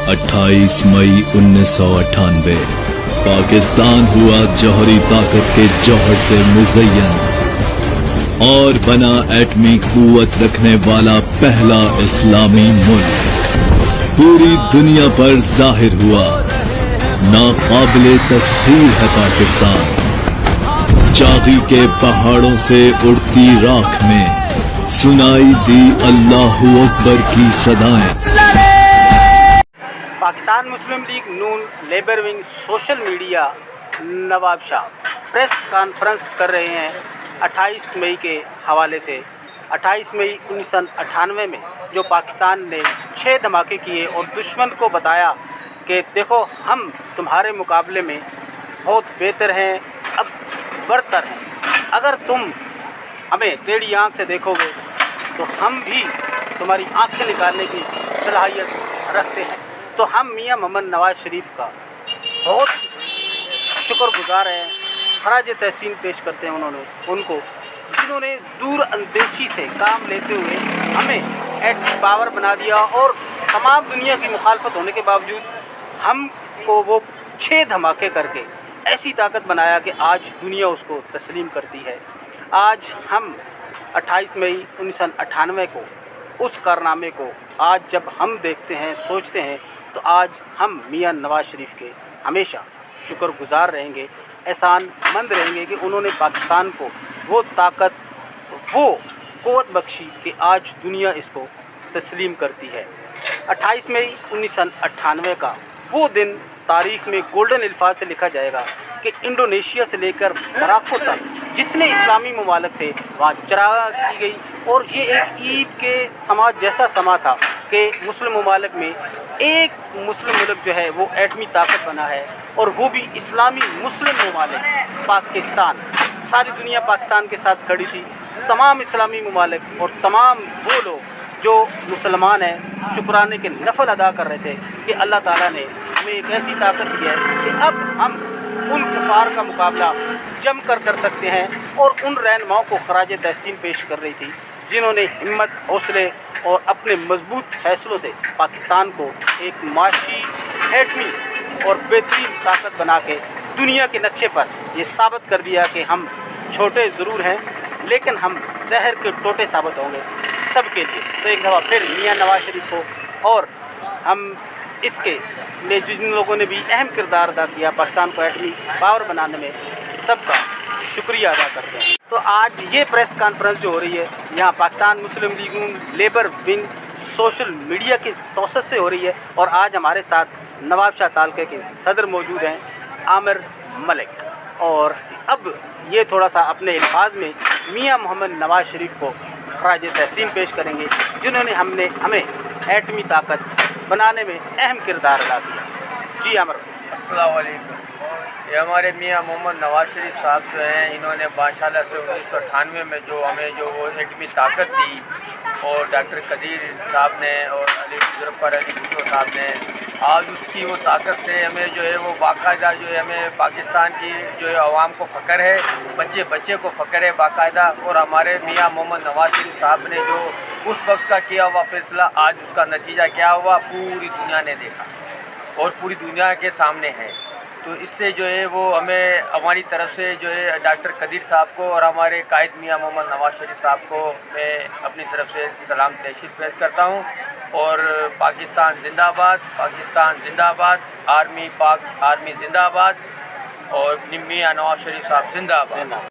28 मई 1998 पाकिस्तान हुआ जौहरी ताकत के जौहर से मुज़य्यन और बना एटमी कुव्वत रखने वाला पहला इस्लामी मुल्क। पूरी दुनिया पर जाहिर हुआ नाकाबिले तस्खीर है पाकिस्तान। चागी के पहाड़ों से उड़ती राख में सुनाई दी अल्लाहू अकबर की सदाएं। पाकिस्तान मुस्लिम लीग नून labour wing social media Nawab Shah press conference कर रहे हैं 28 मई के हवाले से। 28 मई 1998 में जो पाकिस्तान ने 6 धमाके किए और दुश्मन को बताया कि देखो हम तुम्हारे मुकाबले में बहुत बेहतर हैं, अब बरतर हैं। अगर तुम हमें टेढ़ी आँख से देखोगे तो हम भी तुम्हारी आंखें निकालने की सलाहियत रखते हैं। तो हम मियां मोहम्मद नवाज शरीफ का बहुत शुक्रगुजार हैं, खराज तहसीन पेश करते हैं उनको जिन्होंने दूर अंदेशी से काम लेते हुए हमें एटमी पावर बना दिया और तमाम दुनिया की मुखालफत होने के बावजूद हमको वो 6 धमाके करके ऐसी ताकत बनाया कि आज दुनिया उसको तस्लीम करती है। आज हम 28 मई 1998 को उस कारनामे को आज जब हम देखते हैं सोचते हैं तो आज हम मियां नवाज शरीफ के हमेशा शुक्रगुजार रहेंगे, एहसानमंद रहेंगे कि उन्होंने पाकिस्तान को वो ताकत वो क़ुव्वत बख्शी कि आज दुनिया इसको तस्लीम करती है। 28 मई 1998 का वो दिन तारीख़ में गोल्डन अल्फाज से लिखा जाएगा कि इंडोनेशिया से लेकर मोरक्को तक जितने इस्लामी ममालिक थे वहाँ चरागाह की गई और ये एक ईद के समाज जैसा समा था कि मुस्लिम ममालिक में एक मुस्लिम मुल्क जो है वो एटमी ताकत बना है और वो भी इस्लामी मुस्लिम ममालिक पाकिस्तान। सारी दुनिया पाकिस्तान के साथ खड़ी थी। तमाम इस्लामी ममालिक और तमाम वो लोग जो मुसलमान हैं शुक्राने के नफल अदा कर रहे थे कि अल्लाह ताला ने हमें एक ऐसी ताकत दी है कि अब हम उन कुफार का मुकाबला जम कर सकते हैं और उन रहनुमाओं को खराज तहसीन पेश कर रही थी जिन्होंने हिम्मत हौसले और अपने मजबूत फ़ैसलों से पाकिस्तान को एक माशी एटमी और बेहतरीन ताकत बना के दुनिया के नक्शे पर ये साबित कर दिया कि हम छोटे ज़रूर हैं लेकिन हम जहर के टोटे साबित होंगे सबके लिए। तो एक दफ़ा फिर मियां नवाज शरीफ को और हम इसके में जिन लोगों ने भी अहम किरदार अदा किया पाकिस्तान को एटमी पावर बनाने में सबका शुक्रिया अदा करते हैं। तो आज ये प्रेस कॉन्फ्रेंस जो हो रही है यहाँ पाकिस्तान मुस्लिम लीग नून लेबर विंग सोशल मीडिया की तौसत से हो रही है और आज हमारे साथ नवाब शाह तालके के सदर मौजूद हैं आमिर मलिक। और अब ये थोड़ा सा अपने अल्फाज में मियां मोहम्मद नवाज शरीफ को खराज तहसीन पेश करेंगे जिन्होंने हमें एटमी ताकत बनाने में अहम किरदार अदा किया। जी आमिर। अस्सलाम वालेकुम। ये हमारे मियां मोहम्मद नवाज शरीफ साहब जो हैं इन्होंने माशाल्लाह से 1998 में जो हमें जो वो एटमी ताकत दी और डॉक्टर कदीर साहब ने और ज़ुल्फ़िकार अली भुट्टो साहब ने आज उसकी वो ताकत से हमें जो है वो बाकायदा जो है हमें पाकिस्तान की जो है आवाम को फ़ख्र है, बच्चे बच्चे को फ़ख्र है बाकायदा। और हमारे मियां मोहम्मद नवाज शरीफ साहब ने जो उस वक्त का किया हुआ फ़ैसला आज उसका नतीजा क्या हुआ पूरी दुनिया ने देखा और पूरी दुनिया के सामने है। तो इससे जो है वो हमें हमारी तरफ से जो है डॉक्टर कदीर साहब को और हमारे कायद मियां मोहम्मद नवाज शरीफ साहब को मैं अपनी तरफ से सलाम तहसीन पेश करता हूँ। और पाकिस्तान जिंदाबाद, पाकिस्तान जिंदाबाद, आर्मी पाक आर्मी जिंदाबाद और मियां नवाज शरीफ साहब जिंदाबाद।